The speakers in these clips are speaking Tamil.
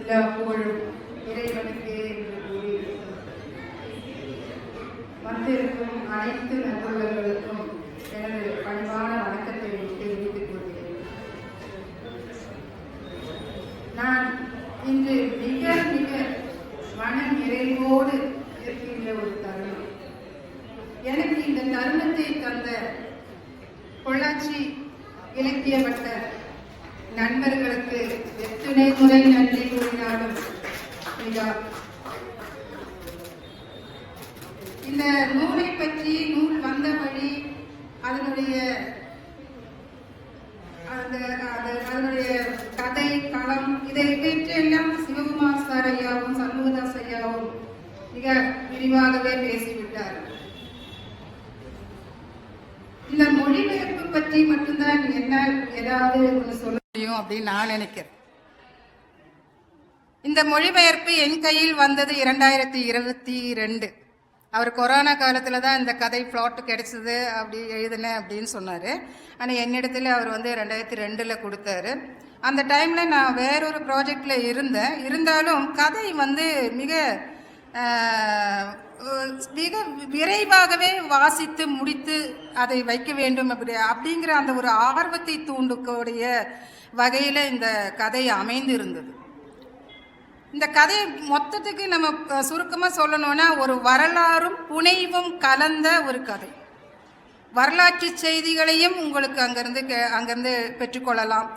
எல்லா புகழும் இறைவனுக்கே என்று கூறி வந்திருக்கும் அனைத்து நண்பர்களுக்கும் எனது பணிவான வணக்கத்தை தெரிவித்துக் கொள்கிறேன். நான் இன்று மிக மிக மன நிறைவோடு இருக்கின்ற ஒரு தருணம். எனக்கு இந்த தருணத்தை தந்த பொள்ளாச்சி இலக்கிய வட்ட நண்பர்களுக்கு எத்தனை முறை நன்றி கூறினாலும் இந்த நூலை பற்றி நூல் வந்த வழி அதனுடைய கதை களம் இதை பற்றியெல்லாம் சிவகுமார் சார் ஐயாவும் சண்முகதாஸ் ஐயாவும் மிக விரிவாகவே பேசிவிட்டார். இந்த மொழிபெயர்ப்பு பற்றி மட்டும்தான் என்னால் ஏதாவது ஒன்று சொல்ல முடியும் அப்படின்னு நான் நினைக்கிறேன். இந்த மொழிபெயர்ப்பு என் கையில் வந்தது 2022. அவர் கொரோனா காலத்தில் தான் இந்த கதை பிளாட் கிடைச்சது அப்படி எழுதினேன் அப்படின்னு சொன்னார். ஆனால் என்னிடத்துல அவர் 2002 கொடுத்தாரு. அந்த டைமில் நான் வேறொரு ப்ராஜெக்டில் இருந்தாலும் கதை மிக மிக விரைவாகவே வாசித்து முடித்து அதை வைக்க வேண்டும் அப்படிங்கிற அந்த ஒரு ஆர்வத்தை தூண்டக்கூடிய வகையில் இந்த கதை அமைந்து இருந்தது. இந்த கதை மொத்தத்துக்கு நம்ம சுருக்கமாக சொல்லணும்னா ஒரு வரலாறும் புனைவும் கலந்த ஒரு கதை. வரலாற்று செய்திகளையும் உங்களுக்கு அங்கேருந்து பெற்றுக்கொள்ளலாம்.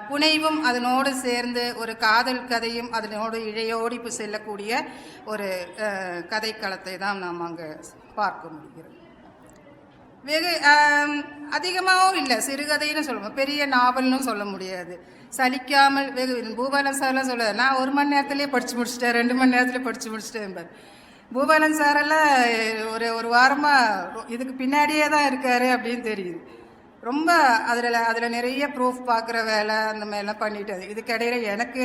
புனைவும் அதனோடு சேர்ந்து ஒரு காதல் கதையும் அதனோடு இழையோடி செல்லக்கூடிய ஒரு கதைக்களத்தை தான் நாம் அங்கே பார்க்க முடிகிறது. வெகு அதிகமாகவும் இல்லை, சிறுகதைன்னு சொல்லுவோம், பெரிய நாவல்னு சொல்ல முடியாது. சலிக்காமல் வெகு பூபாலன் சார்லாம் சொல்லுவார், நான் 1 மணி நேரத்துலேயே படித்து முடிச்சிட்டேன், 2 மணி நேரத்துலேயே படித்து முடிச்சிட்டேன். பூபாலன் சாரெல்லாம் ஒரு வாரமாக இதுக்கு பின்னாடியே தான் இருக்கார் அப்படின்னு தெரியுது. ரொம்ப அதில் நிறைய ப்ரூஃப் பார்க்குற வேலை அந்த மாதிரிலாம் பண்ணிட்டு இதுக்கிடையில் எனக்கு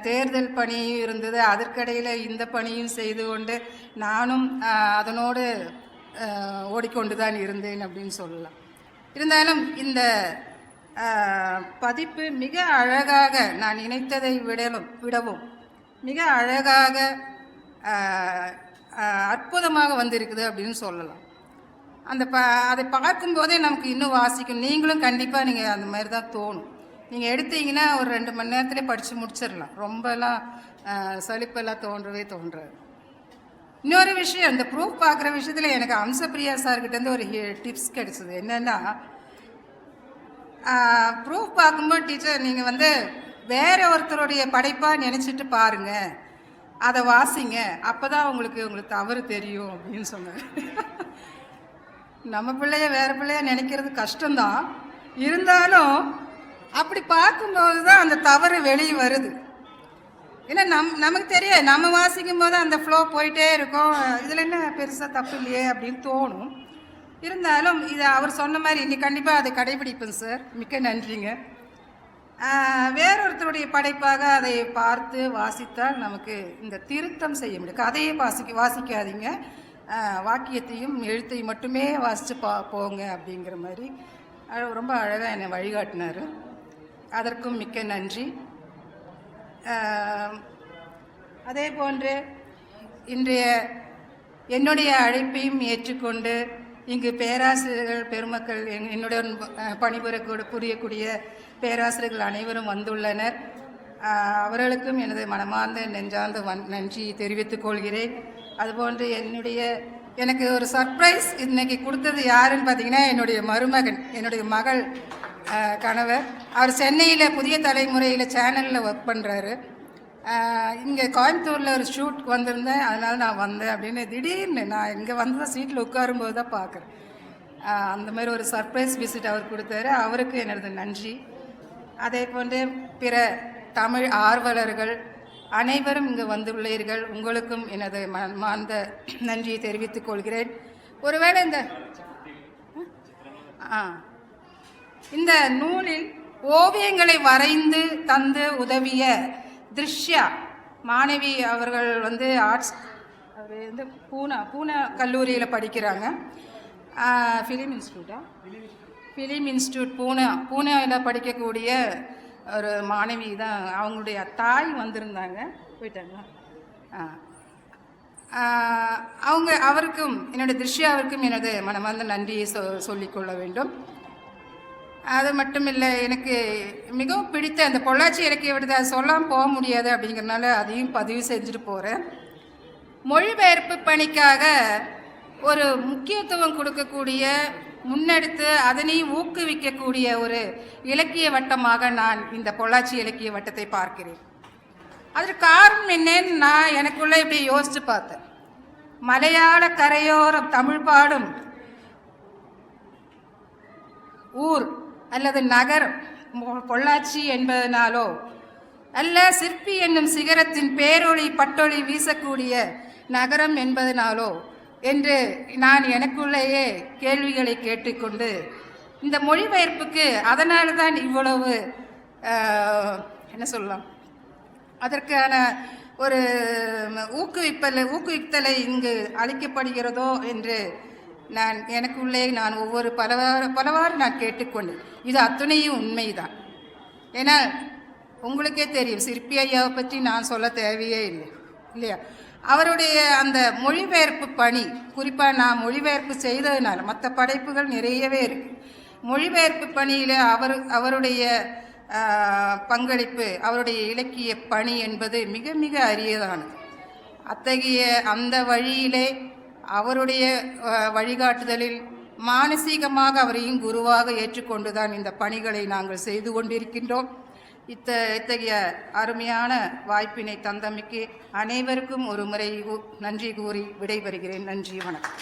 தேர்தல் பணியும் இருந்தது. அதற்கிடையில் இந்த பணியும் செய்து கொண்டு நானும் அதனோடு ஓடிக்கொண்டு தான் இருந்தேன் அப்படின்னு சொல்லலாம். இருந்தாலும் இந்த பதிப்பு மிக அழகாக நான் நினைத்ததை விடவும் மிக அழகாக அற்புதமாக வந்திருக்குது அப்படின்னு சொல்லலாம். அதை பார்க்கும்போதே நமக்கு இன்னும் வாசிக்கும். நீங்களும் கண்டிப்பாக நீங்கள் அந்த மாதிரி தான் தோணும். நீங்கள் எடுத்தீங்கன்னா ஒரு 2 மணி நேரத்துலேயே படித்து முடிச்சிடலாம். ரொம்பலாம் சலிப்பெல்லாம் தோன்றாது. இன்னொரு விஷயம், இந்த ப்ரூஃப் பார்க்குற விஷயத்தில் எனக்கு அம்சப்பிரியா சார்கிட்டேருந்து ஒரு டிப்ஸ் கிடைச்சது. என்னென்னா, ப்ரூஃப் பார்க்கும்போது டீச்சர் நீங்கள் வேற ஒருத்தருடைய படைப்பாக நினச்சிட்டு பாருங்கள், அதை வாசிங்க, அப்போ தான் உங்களுக்கு தவறு தெரியும் அப்படின்னு சொன்னார். நம்ம பிள்ளைய வேறு பிள்ளைய நினைக்கிறது கஷ்டம்தான், இருந்தாலும் அப்படி பார்க்கும்போது தான் அந்த தவறு வெளியே வருது. ஏன்னா நமக்கு தெரியாது, நம்ம வாசிக்கும் போது அந்த ஃப்ளோ போயிட்டே இருக்கும், இதில் என்ன பெருசாக தப்பு இல்லையே அப்படின்னு தோணும். இருந்தாலும் இதை அவர் சொன்ன மாதிரி இன்னைக்கு கண்டிப்பாக அதை கடைபிடிப்பேன் சார். மிக்க நன்றிங்க. வேறொருத்தருடைய படைப்பாக அதை பார்த்து வாசித்தால் நமக்கு இந்த திருத்தம் செய்ய முடியும். கதையை வாசிக்காதீங்க, வாக்கியத்தையும் எழுத்தையும் மட்டுமே வாசித்து போங்க அப்படிங்கிற மாதிரி ரொம்ப அழகாக என்னை வழிகாட்டினார். அதற்கும் மிக்க நன்றி. அதே போன்று என்னுடைய அழைப்பையும் ஏற்றுக்கொண்டு இங்கு பேராசிரியர்கள் பெருமக்கள் என்னுடன் புரியக்கூடிய பேராசிரியர்கள் அனைவரும் வந்துள்ளனர். அவர்களுக்கும் எனது மனமார்ந்த நெஞ்சார்ந்த நன்றி தெரிவித்துக் கொள்கிறேன். அதுபோன்று எனக்கு ஒரு சர்ப்ரைஸ் இன்னைக்கு கொடுத்தது யாருன்னு பார்த்தீங்கன்னா, என்னுடைய மருமகன், என்னுடைய மகள் கணவர். அவர் சென்னையில் புதிய தலைமுறையில் சேனலில் ஒர்க் பண்ணுறாரு. இங்கே கோயம்புத்தூரில் ஒரு ஷூட் வந்திருந்தேன், அதனால் நான் வந்தேன் அப்படின்னு திடீர்னு நான் இங்கே வந்து சீட்டில் உட்காரும்போது தான் பார்க்குறேன். அந்த மாதிரி ஒரு சர்ப்ரைஸ் விசிட் அவர் கொடுத்தாரு. அவருக்கு எனது நன்றி. அதே போன்று பிற தமிழ் ஆர்வலர்கள் அனைவரும் இங்கு வந்துள்ளீர்கள். உங்களுக்கும் எனது மனமார்ந்த நன்றியை தெரிவித்துக் கொள்கிறேன். ஒருவேளை இந்த நூலில் ஓவியங்களை வரைந்து தந்து உதவிய திருஷ்யா மாணவி அவர்கள் ஆர்ட்ஸ் பூனா கல்லூரியில் படிக்கிறாங்க. ஃபிலிம் இன்ஸ்டியூட் பூனாவில் படிக்கக்கூடிய ஒரு மாணவி தான், அவங்களுடைய தாய் வந்திருந்தாங்க, போயிட்டாங்க. அவருக்கும் என்னுடைய திருஷ்யாவிற்கும் எனது மனமார்ந்த நன்றியை சொல்லிக்கொள்ள வேண்டும். அது மட்டும் இல்லை, எனக்கு மிகவும் பிடித்த அந்த பொள்ளாச்சி இலக்கிய விடுதலை அதை சொல்லாமல் போக முடியாது அப்படிங்கிறனால அதையும் பதிவு செஞ்சுட்டு போகிறேன். மொழிபெயர்ப்பு பணிக்காக ஒரு முக்கியத்துவம் கொடுக்கக்கூடிய, முன்னெடுத்து அதனையும் ஊக்குவிக்கக்கூடிய ஒரு இலக்கிய வட்டமாக நான் இந்த பொள்ளாச்சி இலக்கிய வட்டத்தை பார்க்கிறேன். அதற்கு காரணம் என்னன்னு நான் எனக்குள்ளே இப்படி யோசித்து பார்த்தேன். மலையாள கரையோரம் தமிழ் பாடும் ஊர் அல்லது நகரம் பொள்ளாச்சி என்பதனாலோ, அல்ல சிற்பி என்னும் சிகரத்தின் பேரொளி பட்டொளி வீசக்கூடிய நகரம் என்பதனாலோ என்று நான் எனக்குள்ளேயே கேள்விகளை கேட்டுக்கொண்டு, இந்த மொழிபெயர்ப்புக்கு அதனால தான் இவ்வளவு என்ன சொல்லலாம், அதற்கான ஒரு ஊக்குவித்தலை இங்கு அளிக்கப்படுகிறதோ என்று நான் எனக்குள்ளே நான் ஒவ்வொரு பலவாறு நான் கேட்டுக்கொண்டேன். இது அத்துணையும் உண்மைதான். ஏன்னா உங்களுக்கே தெரியும், சிற்பி ஐயாவை பற்றி நான் சொல்ல தேவையே இல்லை இல்லையா. அவருடைய அந்த மொழிபெயர்ப்பு பணி, குறிப்பாக நான் மொழிபெயர்ப்பு செய்ததுனால, மற்ற படைப்புகள் நிறையவே இருக்குது, மொழிபெயர்ப்பு பணியில் அவருடைய பங்களிப்பு, அவருடைய இலக்கிய பணி என்பது மிக மிக அரியதானது. அத்தகைய அந்த வழியிலே அவருடைய வழிகாட்டுதலில் மானசீகமாக அவரையும் குருவாக ஏற்றுக்கொண்டுதான் இந்த பணிகளை நாங்கள் செய்து கொண்டிருக்கின்றோம். இத்தகைய அருமையான வாய்ப்பினை தந்தமைக்கு அனைவருக்கும் ஒரு முறை நன்றி கூறி விடைபெறுகிறேன். நன்றி, வணக்கம்.